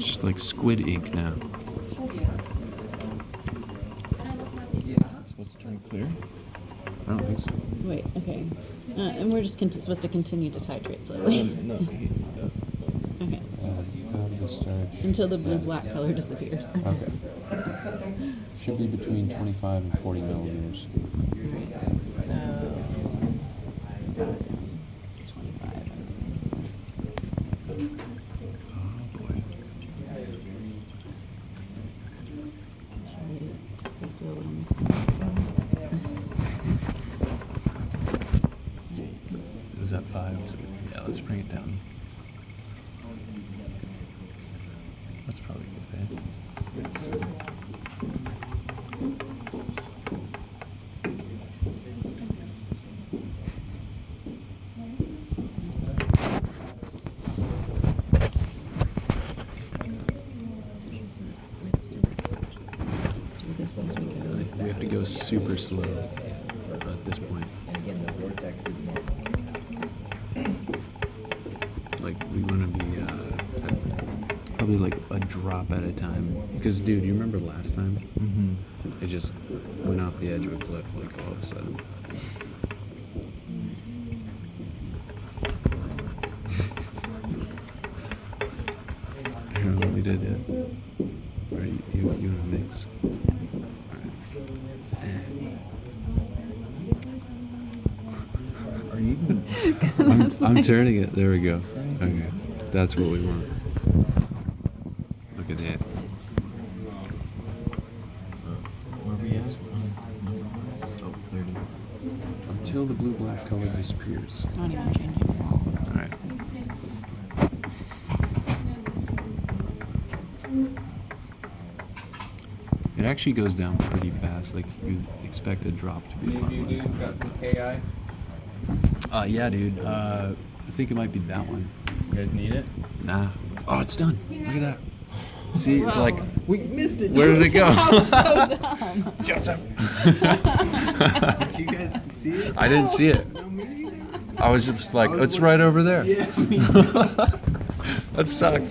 It's just like squid ink now. It's supposed to turn clear? I don't think so. Wait, okay. And we're just supposed to continue to titrate slowly. No. Okay. Discharge. Until the blue-black color disappears. Okay. Should be between 25 and 40 milliliters. Alright, so 25. Oh boy. Should we do a little mixing? It was at 5, so yeah, let's bring it down. That's probably good, eh? We have to go super slow at this point. Like, we want to be probably like a drop at a time. Because, dude, you remember last time? Mm-hmm. It just went off the edge of a cliff, like, all of a sudden. Here, let me do it. Ready? You want to mix? Are you even... I'm turning it. There we go. Okay. That's what we want. Look at that. Where are we at? Oh, 30. Until the blue-black color disappears. It's not even changing at all. Alright. It actually goes down pretty fast. Like, you'd expect a drop to be a lot less. Got some KI? Yeah, dude. I think it might be that one. You guys need it? Nah. Oh, it's done. Look at that. See, it's Whoa. like, We missed it! where did it go? That was so dumb. Joseph. Did you guys see it? I didn't see it. No, me neither. I was just like, it's right over there. Yeah, me That sucked.